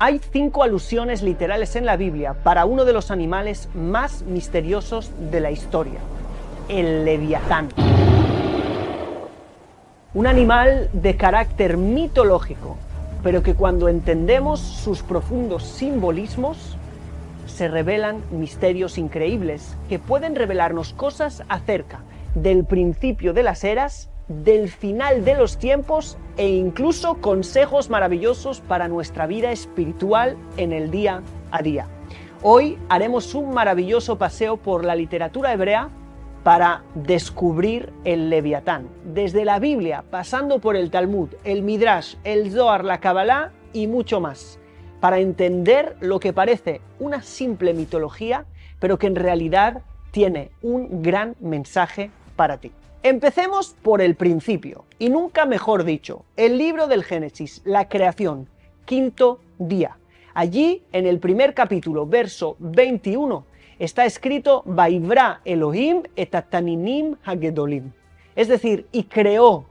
Hay 5 alusiones literales en la Biblia para uno de los animales más misteriosos de la historia, el Leviatán. Un animal de carácter mitológico, pero que cuando entendemos sus profundos simbolismos, se revelan misterios increíbles que pueden revelarnos cosas acerca del principio de las eras, del final de los tiempos e incluso consejos maravillosos para nuestra vida espiritual en el día a día. Hoy haremos un maravilloso paseo por la literatura hebrea para descubrir el Leviatán, desde la Biblia, pasando por el Talmud, el Midrash, el Zohar, la Kabbalah y mucho más, para entender lo que parece una simple mitología, pero que en realidad tiene un gran mensaje para ti. Empecemos por el principio, y nunca mejor dicho, el libro del Génesis, la creación, quinto día. Allí, en el primer capítulo, verso 21, está escrito Vaivra Elohim et ataninim hagedolim. Es decir, y creó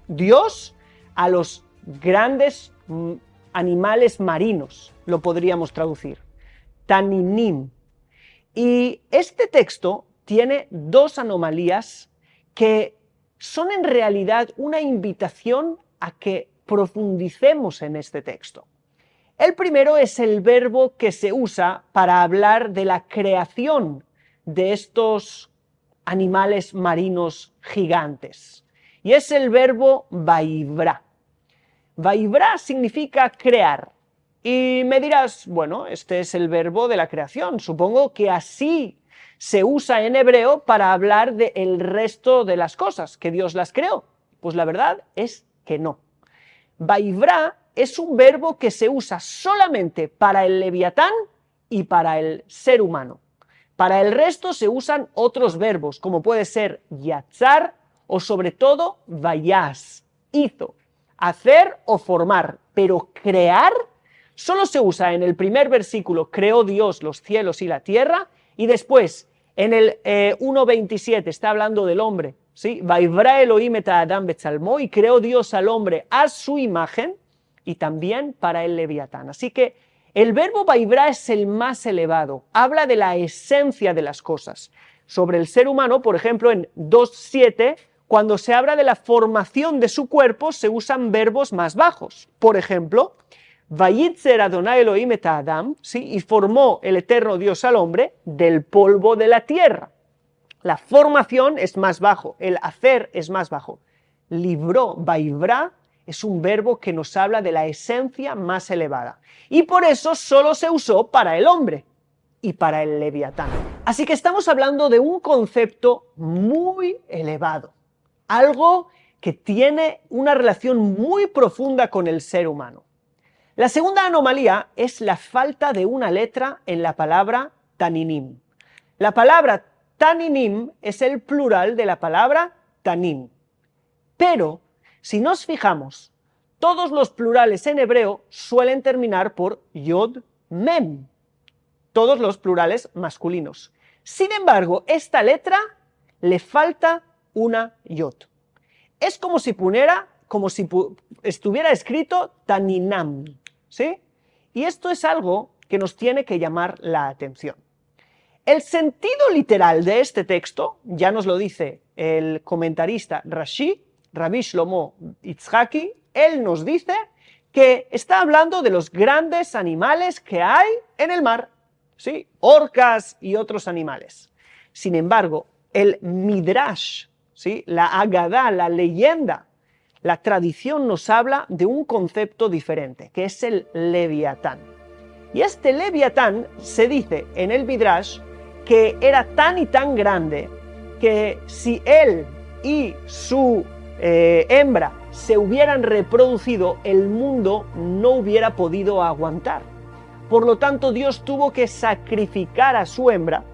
Dios a los grandes animales marinos, lo podríamos traducir, taninim. Y este texto tiene 2 anomalías que son en realidad una invitación a que profundicemos en este texto. El primero es el verbo que se usa para hablar de la creación de estos animales marinos gigantes, y es el verbo vaivra. Vaivra significa crear, y me dirás, bueno, este es el verbo de la creación, supongo que así se usa en hebreo para hablar del resto de las cosas, que Dios las creó. Pues la verdad es que no. Vaivra es un verbo que se usa solamente para el Leviatán y para el ser humano. Para el resto se usan otros verbos, como puede ser yatzar o sobre todo vayas, hizo, hacer o formar, pero crear solo se usa en el primer versículo, creó Dios los cielos y la tierra, y después en el 1.27 está hablando del hombre, ¿sí? Vaivra Elohim et Adam betzalmo, y creó Dios al hombre a su imagen, y también para el Leviatán. Así que el verbo vaivra es el más elevado, habla de la esencia de las cosas. Sobre el ser humano, por ejemplo, en 2.7, cuando se habla de la formación de su cuerpo, se usan verbos más bajos. Por ejemplo, Vayitzer Adonai Elohim et Adam, ¿sí? Y formó el eterno Dios al hombre del polvo de la tierra. La formación es más bajo, el hacer es más bajo. Libró, vaivra, es un verbo que nos habla de la esencia más elevada. Y por eso solo se usó para el hombre y para el Leviatán. Así que estamos hablando de un concepto muy elevado, algo que tiene una relación muy profunda con el ser humano. La segunda anomalía es la falta de una letra en la palabra taninim. La palabra taninim es el plural de la palabra tanim. Pero, si nos fijamos, todos los plurales en hebreo suelen terminar por yod, mem. Todos los plurales masculinos. Sin embargo, esta letra le falta una yod. Es como si estuviera escrito taninam, ¿sí? Y esto es algo que nos tiene que llamar la atención. El sentido literal de este texto, ya nos lo dice el comentarista Rashi, Rabbi Shlomo Yitzhaki, él nos dice que está hablando de los grandes animales que hay en el mar, ¿sí? Orcas y otros animales. Sin embargo, el Midrash, ¿sí? La Agadá, la leyenda, la tradición nos habla de un concepto diferente, que es el Leviatán. Y este Leviatán se dice en el Midrash que era tan y tan grande que si él y su hembra se hubieran reproducido, el mundo no hubiera podido aguantar. Por lo tanto, Dios tuvo que sacrificar a su hembra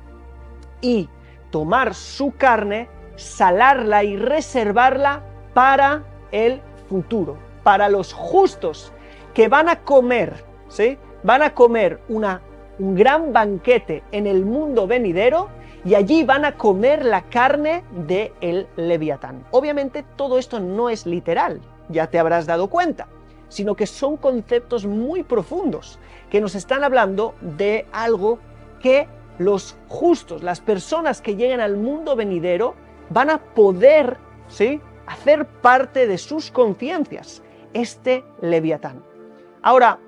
y tomar su carne, salarla y reservarla para el futuro, para los justos que van a comer, ¿sí? Van a comer un gran banquete en el mundo venidero y allí van a comer la carne del Leviatán. Obviamente todo esto no es literal, ya te habrás dado cuenta, sino que son conceptos muy profundos, que nos están hablando de algo que los justos, las personas que lleguen al mundo venidero, van a poder, ¿sí?, hacer parte de sus conciencias, este Leviatán. Ahora,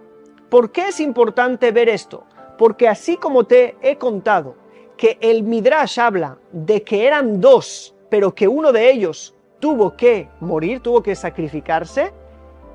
¿por qué es importante ver esto? Porque así como te he contado que el Midrash habla de que eran dos, pero que uno de ellos tuvo que morir, tuvo que sacrificarse,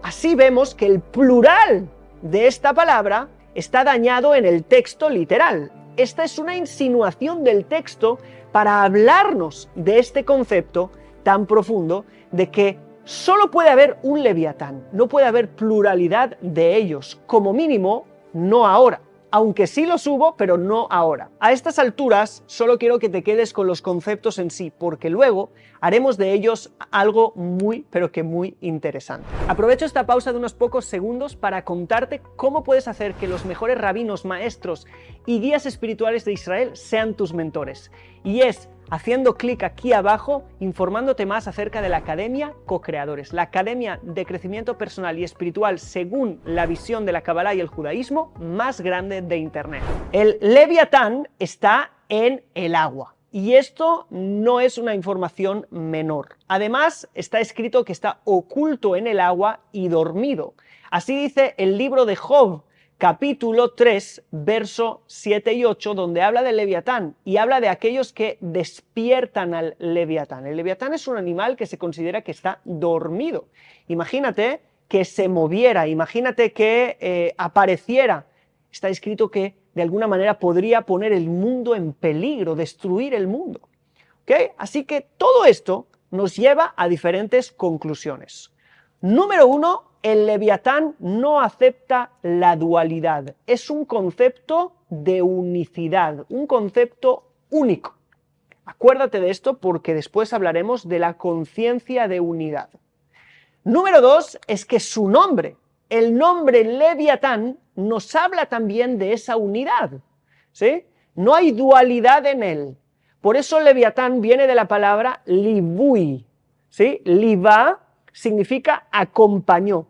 así vemos que el plural de esta palabra está dañado en el texto literal. Esta es una insinuación del texto para hablarnos de este concepto tan profundo de que solo puede haber un Leviatán, no puede haber pluralidad de ellos, como mínimo no ahora. Aunque sí los hubo, pero no ahora. A estas alturas solo quiero que te quedes con los conceptos en sí, porque luego haremos de ellos algo muy, pero que muy interesante. Aprovecho esta pausa de unos pocos segundos para contarte cómo puedes hacer que los mejores rabinos, maestros y guías espirituales de Israel sean tus mentores. Y es haciendo clic aquí abajo, informándote más acerca de la Academia Co-Creadores, la academia de crecimiento personal y espiritual según la visión de la Kabbalah y el judaísmo más grande de Internet. El Leviatán está en el agua. Y esto no es una información menor. Además, está escrito que está oculto en el agua y dormido. Así dice el libro de Job, capítulo 3, verso 7 y 8, donde habla del Leviatán y habla de aquellos que despiertan al Leviatán. El Leviatán es un animal que se considera que está dormido. Imagínate que se moviera, imagínate que apareciera. Está escrito que de alguna manera podría poner el mundo en peligro, destruir el mundo. ¿Okay? Así que todo esto nos lleva a diferentes conclusiones. Número uno, el Leviatán no acepta la dualidad. Es un concepto de unicidad, un concepto único. Acuérdate de esto porque después hablaremos de la conciencia de unidad. Número dos es que su nombre, el nombre Leviatán, nos habla también de esa unidad, ¿sí? No hay dualidad en él. Por eso Leviatán viene de la palabra libui, ¿sí? Livá significa acompañó,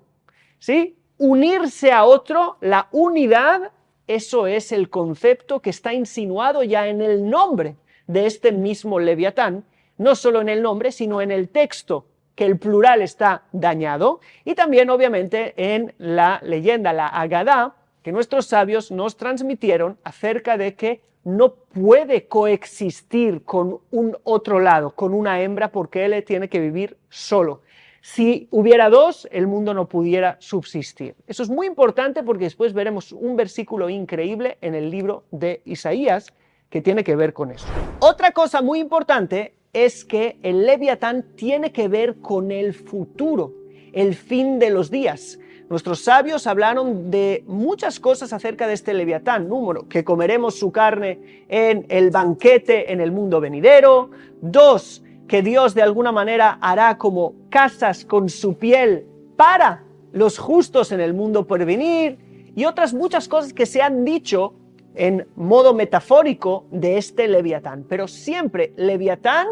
¿sí? Unirse a otro, la unidad, eso es el concepto que está insinuado ya en el nombre de este mismo Leviatán, no solo en el nombre, sino en el texto, que el plural está dañado, y también obviamente en la leyenda, la Agadá, que nuestros sabios nos transmitieron acerca de que no puede coexistir con un otro lado, con una hembra, porque él tiene que vivir solo. Si hubiera dos, el mundo no pudiera subsistir. Eso es muy importante porque después veremos un versículo increíble en el libro de Isaías que tiene que ver con eso. Otra cosa muy importante es que el Leviatán tiene que ver con el futuro, el fin de los días. Nuestros sabios hablaron de muchas cosas acerca de este Leviatán. Número, que comeremos su carne en el banquete en el mundo venidero. Dos, que Dios de alguna manera hará como casas con su piel para los justos en el mundo por venir. Y otras muchas cosas que se han dicho en modo metafórico de este Leviatán. Pero siempre Leviatán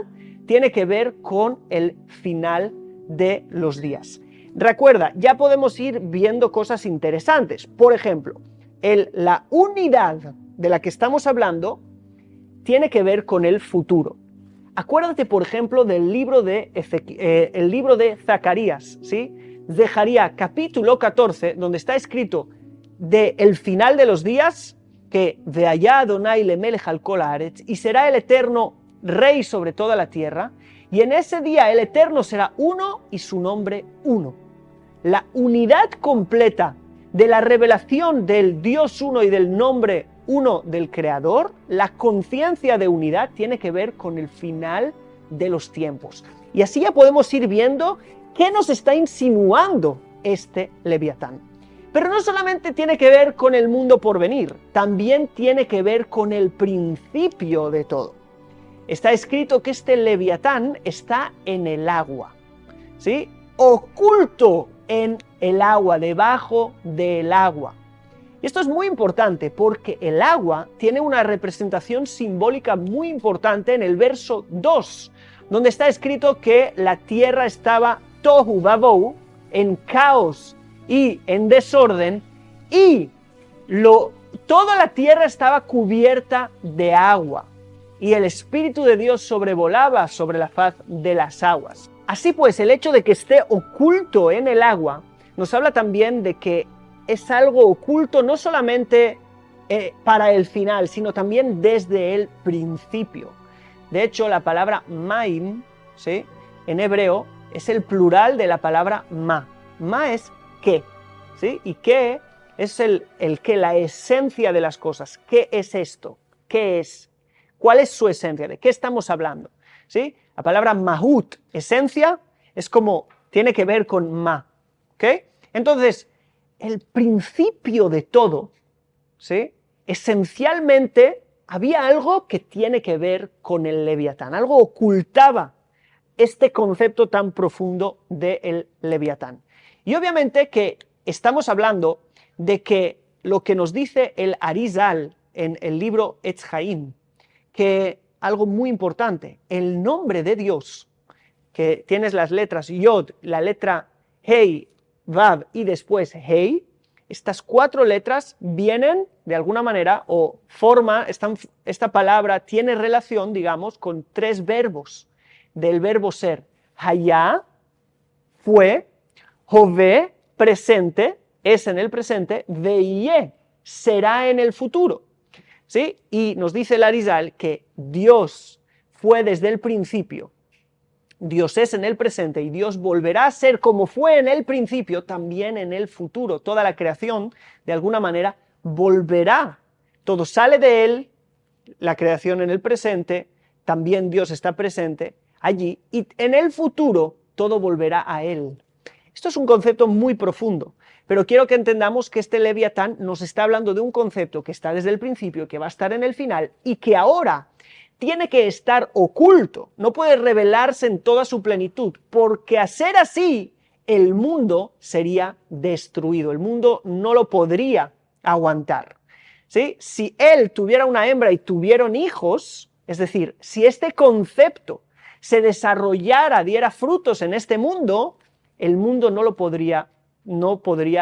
tiene que ver con el final de los días. Recuerda, ya podemos ir viendo cosas interesantes. Por ejemplo, la unidad de la que estamos hablando tiene que ver con el futuro. Acuérdate, por ejemplo, del libro de Zacarías, ¿sí? Zacarías, capítulo 14, donde está escrito del final de los días, que de allá Adonai lemelech al kol haaretz, y será el Eterno Rey sobre toda la tierra, y en ese día el Eterno será uno y su nombre uno. La unidad completa de la revelación del Dios uno y del nombre uno del Creador, la conciencia de unidad tiene que ver con el final de los tiempos. Y así ya podemos ir viendo qué nos está insinuando este Leviatán. Pero no solamente tiene que ver con el mundo por venir, también tiene que ver con el principio de todo. Está escrito que este Leviatán está en el agua, ¿sí? Oculto en el agua, debajo del agua. Y esto es muy importante porque el agua tiene una representación simbólica muy importante en el verso 2, donde está escrito que la tierra estaba tohu babou, en caos y en desorden, y toda la tierra estaba cubierta de agua, y el Espíritu de Dios sobrevolaba sobre la faz de las aguas. Así pues, el hecho de que esté oculto en el agua nos habla también de que es algo oculto no solamente para el final, sino también desde el principio. De hecho, la palabra maim, ¿sí?, en hebreo es el plural de la palabra ma. Ma es qué, ¿sí? Y qué es el qué, la esencia de las cosas. ¿Qué es esto? ¿Qué es? ¿Cuál es su esencia? ¿De qué estamos hablando? ¿Sí? La palabra mahut, esencia, es como, tiene que ver con ma, ¿ok? Entonces, el principio de todo, ¿sí?, esencialmente había algo que tiene que ver con el Leviatán, algo ocultaba este concepto tan profundo del Leviatán. Y obviamente que estamos hablando de que lo que nos dice el Arizal en el libro Etz Haim, que algo muy importante, el nombre de Dios, que tienes las letras Yod, la letra Hei, Vav y después Hei, estas 4 letras vienen de alguna manera o forman, esta palabra tiene relación, digamos, con 3 verbos del verbo ser. Hayá, fue, Jové, presente, es en el presente, Veye, será en el futuro. ¿Sí? Y nos dice el Arizal que Dios fue desde el principio, Dios es en el presente y Dios volverá a ser como fue en el principio también en el futuro. Toda la creación, de alguna manera, volverá. Todo sale de Él, la creación en el presente, también Dios está presente allí y en el futuro todo volverá a Él. Esto es un concepto muy profundo, pero quiero que entendamos que este Leviatán nos está hablando de un concepto que está desde el principio, que va a estar en el final y que ahora tiene que estar oculto, no puede revelarse en toda su plenitud, porque a ser así, el mundo sería destruido, el mundo no lo podría aguantar. ¿Sí? Si él tuviera una hembra y tuvieron hijos, es decir, si este concepto se desarrollara, diera frutos en este mundo, el mundo no podría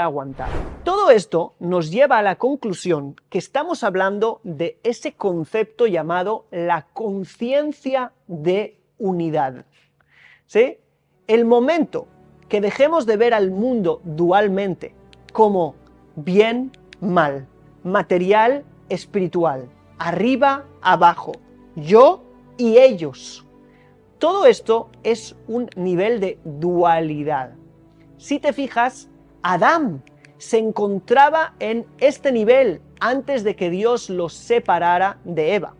aguantar. Todo esto nos lleva a la conclusión que estamos hablando de ese concepto llamado la conciencia de unidad. ¿Sí? El momento que dejemos de ver al mundo dualmente como bien, mal, material, espiritual, arriba, abajo, yo y ellos. Todo esto es un nivel de dualidad. Si te fijas, Adán se encontraba en este nivel antes de que Dios los separara de Eva.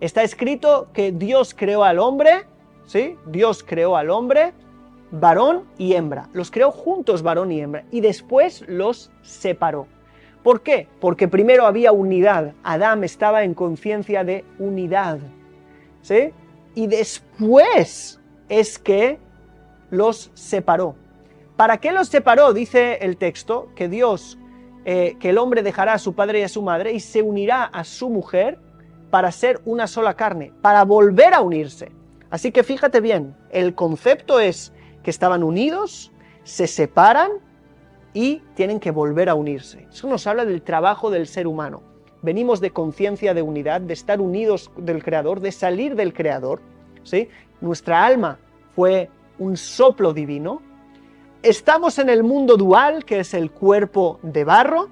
Está escrito que Dios creó al hombre, ¿sí? Dios creó al hombre, varón y hembra. Los creó juntos, varón y hembra, y después los separó. ¿Por qué? Porque primero había unidad. Adán estaba en conciencia de unidad, ¿sí? Y después es que los separó. ¿Para qué los separó? Dice el texto que Dios, que el hombre dejará a su padre y a su madre y se unirá a su mujer para ser una sola carne, para volver a unirse. Así que fíjate bien, el concepto es que estaban unidos, se separan y tienen que volver a unirse. Eso nos habla del trabajo del ser humano. Venimos de conciencia de unidad, de estar unidos del Creador, de salir del Creador, ¿sí? Nuestra alma fue un soplo divino. Estamos en el mundo dual, que es el cuerpo de barro.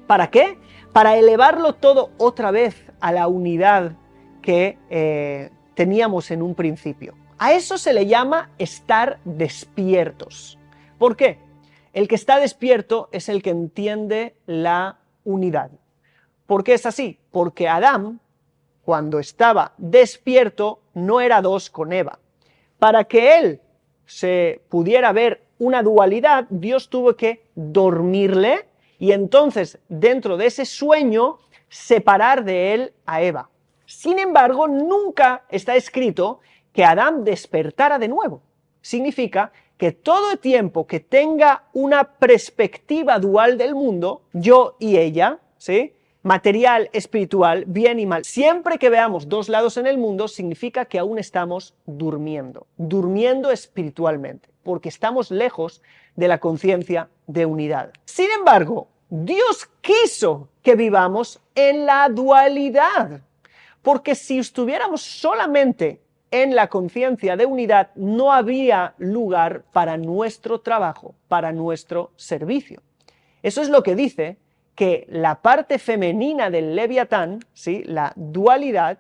¿Para qué? Para elevarlo todo otra vez a la unidad que teníamos en un principio. A eso se le llama estar despiertos. ¿Por qué? El que está despierto es el que entiende la unidad. ¿Por qué es así? Porque Adán, cuando estaba despierto, no era 2 con Eva. Para que él se pudiera ver una dualidad, Dios tuvo que dormirle y entonces, dentro de ese sueño, separar de él a Eva. Sin embargo, nunca está escrito que Adán despertara de nuevo. Significa que todo el tiempo que tenga una perspectiva dual del mundo, yo y ella, ¿sí?, material, espiritual, bien y mal. Siempre que veamos dos lados en el mundo, significa que aún estamos durmiendo espiritualmente, porque estamos lejos de la conciencia de unidad. Sin embargo, Dios quiso que vivamos en la dualidad, porque si estuviéramos solamente en la conciencia de unidad, no habría lugar para nuestro trabajo, para nuestro servicio. Eso es lo que dice que la parte femenina del Leviatán, ¿sí?, la dualidad,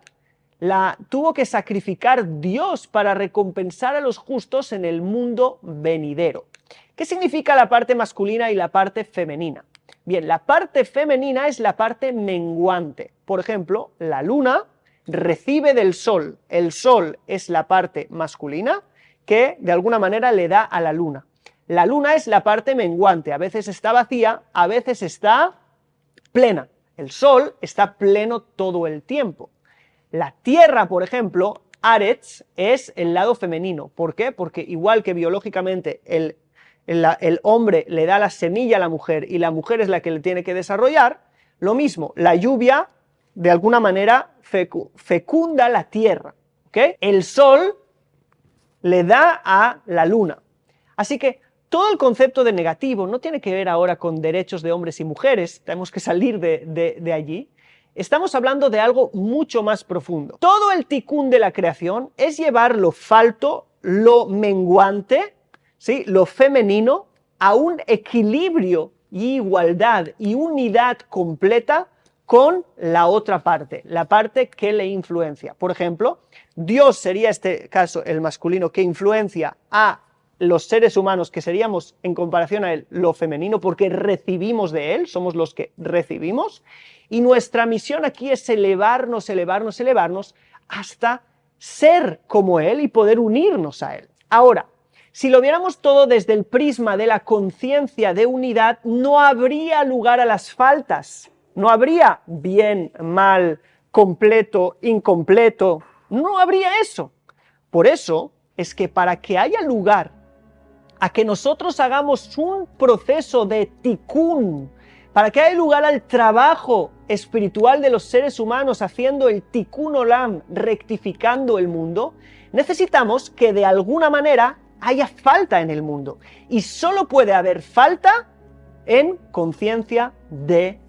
la tuvo que sacrificar Dios para recompensar a los justos en el mundo venidero. ¿Qué significa la parte masculina y la parte femenina? Bien, la parte femenina es la parte menguante. Por ejemplo, la luna recibe del sol. El sol es la parte masculina que de alguna manera le da a la luna. La luna es la parte menguante. A veces está vacía, a veces está plena. El sol está pleno todo el tiempo. La tierra, por ejemplo, Aretz, es el lado femenino. ¿Por qué? Porque igual que biológicamente el hombre le da la semilla a la mujer y la mujer es la que le tiene que desarrollar, lo mismo, la lluvia de alguna manera fecunda la tierra, ¿ok? El sol le da a la luna. Así que todo el concepto de negativo no tiene que ver ahora con derechos de hombres y mujeres, tenemos que salir de allí. Estamos hablando de algo mucho más profundo. Todo el tikkun de la creación es llevar lo falto, lo menguante, ¿sí?, lo femenino, a un equilibrio y igualdad y unidad completa con la otra parte, la parte que le influencia. Por ejemplo, Dios sería este caso el masculino que influencia a los seres humanos, que seríamos en comparación a él lo femenino, porque recibimos de él, somos los que recibimos, y nuestra misión aquí es elevarnos hasta ser como él y poder unirnos a él. Ahora, si lo viéramos todo desde el prisma de la conciencia de unidad, no habría lugar a las faltas. No habría bien, mal, completo, incompleto. No habría eso. Por eso es que para que haya lugar a que nosotros hagamos un proceso de tikkun, para que haya lugar al trabajo espiritual de los seres humanos haciendo el tikkun olam, rectificando el mundo, necesitamos que de alguna manera haya falta en el mundo. Y solo puede haber falta en conciencia de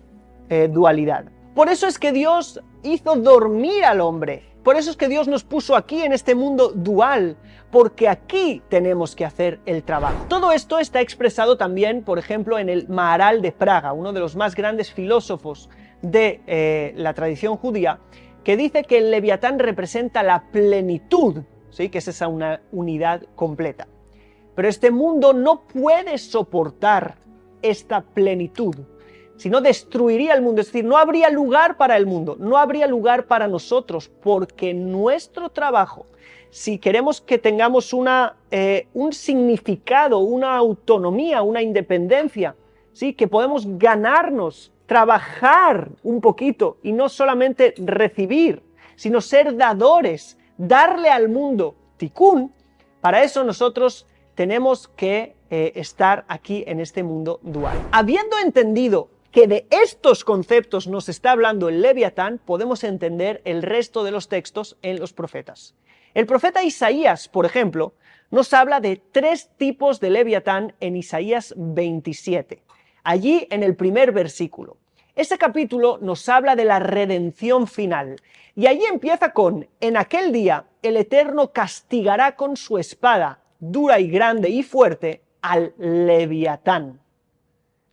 dualidad. Por eso es que Dios hizo dormir al hombre. Por eso es que Dios nos puso aquí en este mundo dual, porque aquí tenemos que hacer el trabajo. Todo esto está expresado también, por ejemplo, en el Maharal de Praga, uno de los más grandes filósofos de la tradición judía, que dice que el Leviatán representa la plenitud, ¿sí?, que es esa una unidad completa. Pero este mundo no puede soportar esta plenitud, sino destruiría el mundo, es decir, no habría lugar para el mundo, no habría lugar para nosotros, porque nuestro trabajo, si queremos que tengamos un significado, una autonomía, una independencia, ¿sí?, que podemos ganarnos, trabajar un poquito y no solamente recibir, sino ser dadores, darle al mundo tikkun, para eso nosotros tenemos que estar aquí en este mundo dual. Habiendo entendido que de estos conceptos nos está hablando el Leviatán, podemos entender el resto de los textos en los profetas. El profeta Isaías, por ejemplo, nos habla de 3 tipos de Leviatán en Isaías 27. Allí en el primer versículo. Ese capítulo nos habla de la redención final. Y allí empieza con: en aquel día el Eterno castigará con su espada, dura y grande y fuerte, al Leviatán,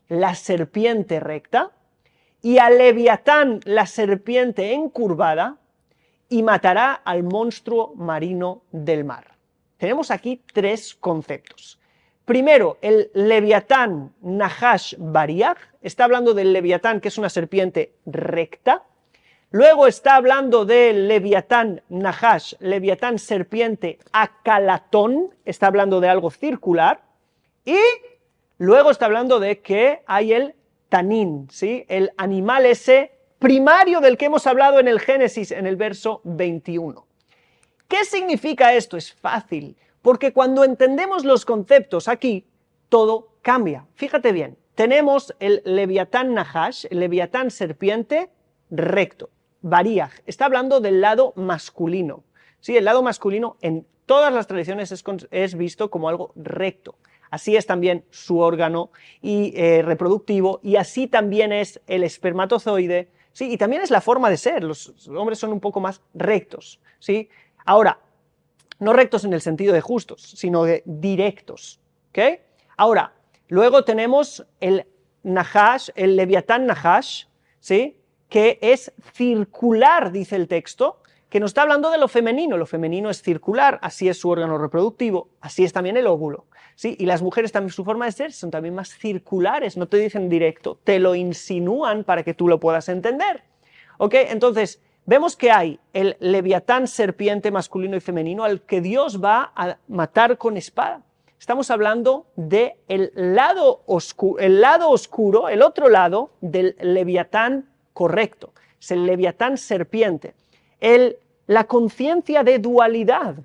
la serpiente recta, y al Leviatán, la serpiente encurvada, y matará al monstruo marino del mar. Tenemos aquí 3 conceptos. Primero, el Leviatán Nahash Bariach, está hablando del Leviatán, que es una serpiente recta. Luego está hablando del Leviatán Nahash, Leviatán serpiente Acalatón, está hablando de algo circular. Y luego está hablando de que hay el Tanín, ¿sí?, el animal ese primario del que hemos hablado en el Génesis, en el verso 21. ¿Qué significa esto? Es fácil, porque cuando entendemos los conceptos aquí, todo cambia. Fíjate bien, tenemos el Leviatán Nahash, el Leviatán serpiente, recto. Variaj está hablando del lado masculino. ¿Sí? El lado masculino en todas las tradiciones es visto como algo recto. Así es también su órgano reproductivo, y así también es el espermatozoide, ¿sí? Y también es la forma de ser. Los hombres son un poco más rectos, ¿sí? Ahora, no rectos en el sentido de justos, sino de directos, ¿ok? Ahora, luego tenemos el Nahash, el Leviatán Nahash, ¿sí? Que es circular, dice el texto, que nos está hablando de lo femenino es circular, así es su órgano reproductivo, así es también el óvulo, ¿sí? Y las mujeres también, su forma de ser son también más circulares, no te dicen directo, te lo insinúan para que tú lo puedas entender, ¿ok? Entonces, vemos que hay el Leviatán serpiente masculino y femenino al que Dios va a matar con espada. Estamos hablando del lado oscuro, el otro lado del Leviatán correcto, es el Leviatán serpiente. La conciencia de dualidad,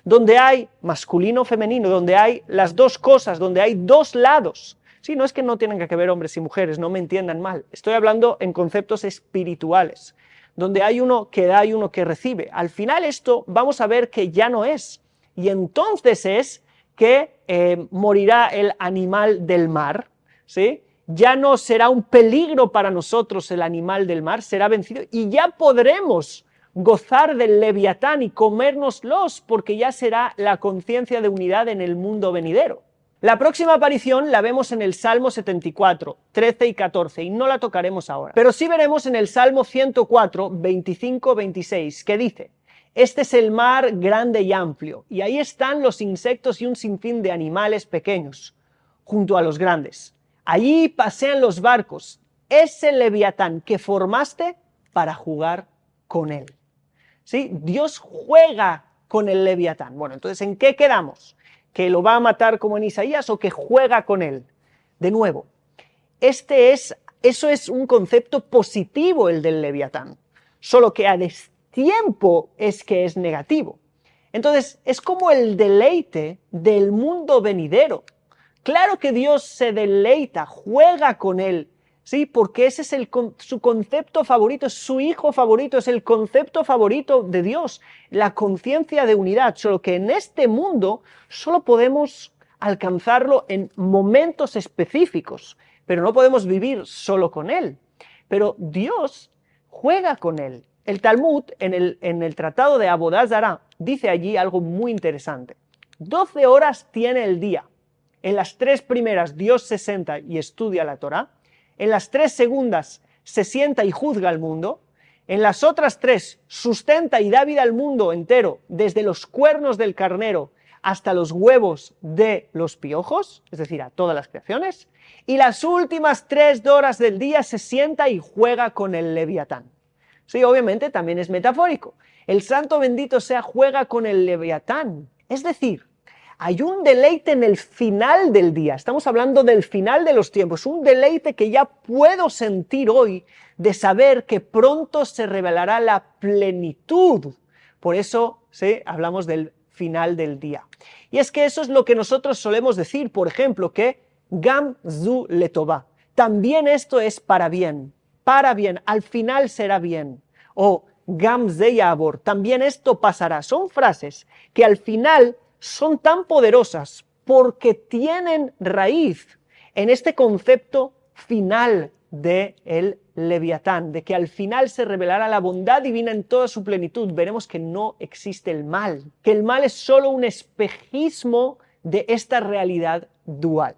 donde hay masculino-femenino, donde hay las dos cosas, donde hay dos lados. Sí, no es que no tengan que ver hombres y mujeres, no me entiendan mal, estoy hablando en conceptos espirituales, donde hay uno que da y uno que recibe. Al final esto vamos a ver que ya no es, y entonces es que morirá el animal del mar, ¿sí? Ya no será un peligro para nosotros el animal del mar, será vencido, y ya podremos gozar del Leviatán y comérnoslos, porque ya será la conciencia de unidad en el mundo venidero. La próxima aparición la vemos en el Salmo 74, 13 y 14, y no la tocaremos ahora. Pero sí veremos en el Salmo 104, 25, 26, que dice: este es el mar grande y amplio, y ahí están los insectos y un sinfín de animales pequeños, junto a los grandes. Allí pasean los barcos, es el Leviatán que formaste para jugar con él. ¿Sí? Dios juega con el Leviatán. Bueno, entonces, ¿en qué quedamos? ¿Que lo va a matar como en Isaías o que juega con él? De nuevo, eso es un concepto positivo, el del Leviatán, solo que a destiempo es que es negativo. Entonces, es como el deleite del mundo venidero. Claro que Dios se deleita, juega con él, ¿sí? Porque ese es su concepto favorito, es su hijo favorito, es el concepto favorito de Dios, la conciencia de unidad, solo que en este mundo solo podemos alcanzarlo en momentos específicos, pero no podemos vivir solo con él. Pero Dios juega con él. El Talmud, en el tratado de Abodá Zará, dice allí algo muy interesante. 12 horas tiene el día. En las 3 primeras Dios se sienta y estudia la Torá. En las 3 segundas se sienta y juzga al mundo. En las otras 3 sustenta y da vida al mundo entero, desde los cuernos del carnero hasta los huevos de los piojos, es decir, a todas las creaciones. Y las últimas 3 horas del día se sienta y juega con el Leviatán. Sí, obviamente también es metafórico. El santo bendito sea juega con el Leviatán. Es decir, hay un deleite en el final del día. Estamos hablando del final de los tiempos. Un deleite que ya puedo sentir hoy de saber que pronto se revelará la plenitud. Por eso ¿sí? Hablamos del final del día. Y es que eso es lo que nosotros solemos decir, por ejemplo, que Gam zu letová. También esto es para bien, al final será bien. O Gam ze ya'avor, también esto pasará. Son frases que al final son tan poderosas porque tienen raíz en este concepto final del Leviatán, de que al final se revelará la bondad divina en toda su plenitud. Veremos que no existe el mal, que el mal es solo un espejismo de esta realidad dual.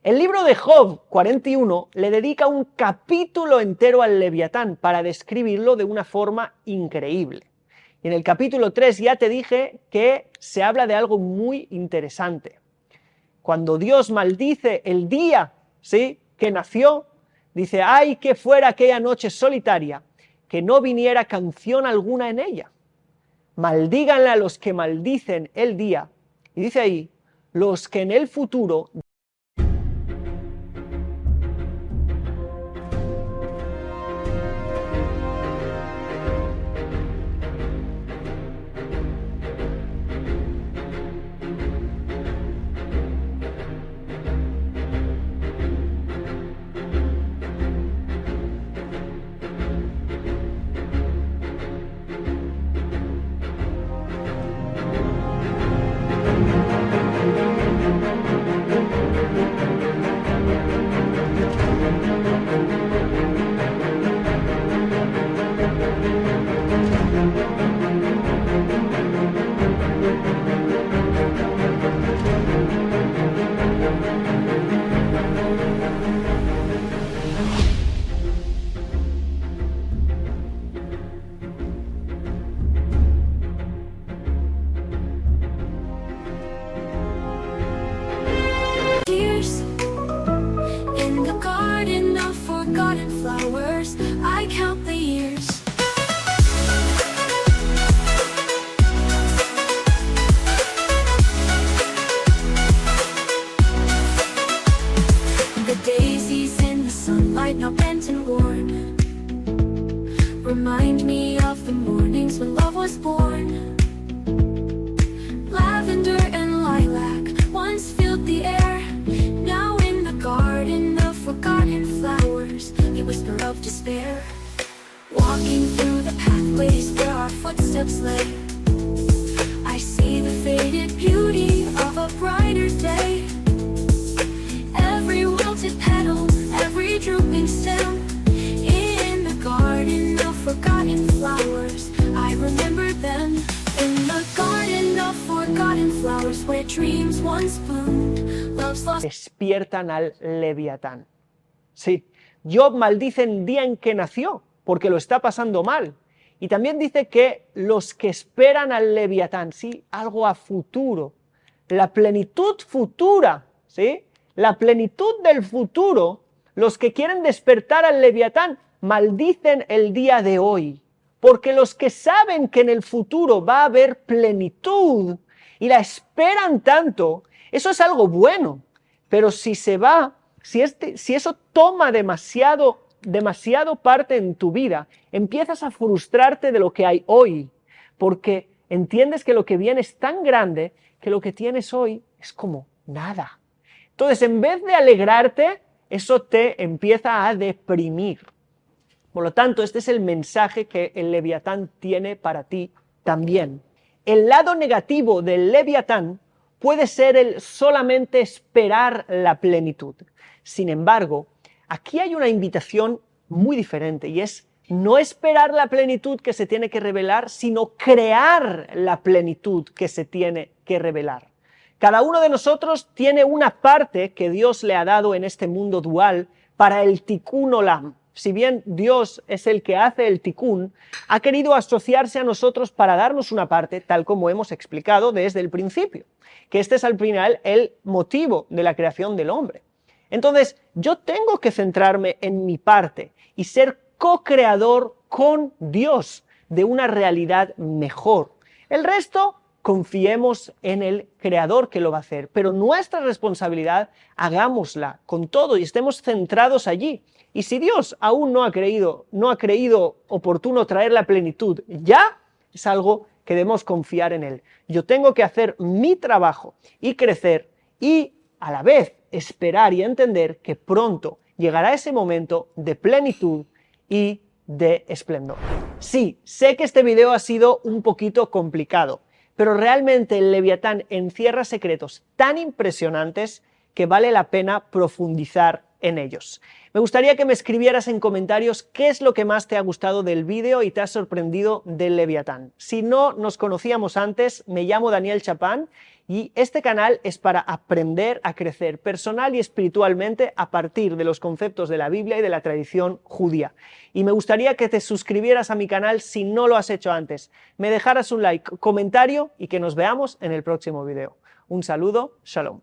El libro de Job 41 le dedica un capítulo entero al Leviatán para describirlo de una forma increíble. Y en el capítulo 3 ya te dije que se habla de algo muy interesante. Cuando Dios maldice el día, ¿sí?, que nació, dice: ¡ay, que fuera aquella noche solitaria, que no viniera canción alguna en ella! Maldíganle a los que maldicen el día. Y dice ahí, los que en el futuro flowers, I count the years. The daisies in the sunlight, now bent and worn, remind me of the mornings when love was born. Lavender and lilac once filled the air. Now in the garden of forgotten flowers, a whisper of despair. Walking through the pathways where our footsteps lay, I see the faded beauty of a brighter day. Every wilted petal, every drooping stem, in the garden of forgotten flowers, I remember them. In the garden of forgotten flowers, where dreams once bloomed, love's lost. Despiertan al Leviatán. Sí, Job maldice el día en que nació, porque lo está pasando mal. Y también dice que los que esperan al Leviatán, sí, algo a futuro, la plenitud futura, sí, la plenitud del futuro, los que quieren despertar al Leviatán, maldicen el día de hoy. Porque los que saben que en el futuro va a haber plenitud y la esperan tanto, eso es algo bueno. Pero si se va, si eso toma demasiado parte en tu vida, empiezas a frustrarte de lo que hay hoy. Porque entiendes que lo que viene es tan grande que lo que tienes hoy es como nada. Entonces, en vez de alegrarte, eso te empieza a deprimir. Por lo tanto, este es el mensaje que el Leviatán tiene para ti también. El lado negativo del Leviatán puede ser el solamente esperar la plenitud. Sin embargo, aquí hay una invitación muy diferente y es no esperar la plenitud que se tiene que revelar, sino crear la plenitud que se tiene que revelar. Cada uno de nosotros tiene una parte que Dios le ha dado en este mundo dual para el Tikkun Olam. Si bien Dios es el que hace el Tikkun, ha querido asociarse a nosotros para darnos una parte, tal como hemos explicado desde el principio, que este es al final el motivo de la creación del hombre. Entonces, yo tengo que centrarme en mi parte y ser co-creador con Dios de una realidad mejor. El resto, confiemos en el Creador que lo va a hacer, pero nuestra responsabilidad, hagámosla con todo y estemos centrados allí. Y si Dios aún no ha creído oportuno traer la plenitud, ya es algo que debemos confiar en Él. Yo tengo que hacer mi trabajo y crecer y a la vez esperar y entender que pronto llegará ese momento de plenitud y de esplendor. Sí, sé que este video ha sido un poquito complicado, pero realmente el Leviatán encierra secretos tan impresionantes que vale la pena profundizar en ellos. Me gustaría que me escribieras en comentarios qué es lo que más te ha gustado del vídeo y te ha sorprendido del Leviatán. Si no nos conocíamos antes, me llamo Daniel Chapán y este canal es para aprender a crecer personal y espiritualmente a partir de los conceptos de la Biblia y de la tradición judía. Y me gustaría que te suscribieras a mi canal si no lo has hecho antes, me dejaras un like, comentario y que nos veamos en el próximo video. Un saludo, shalom.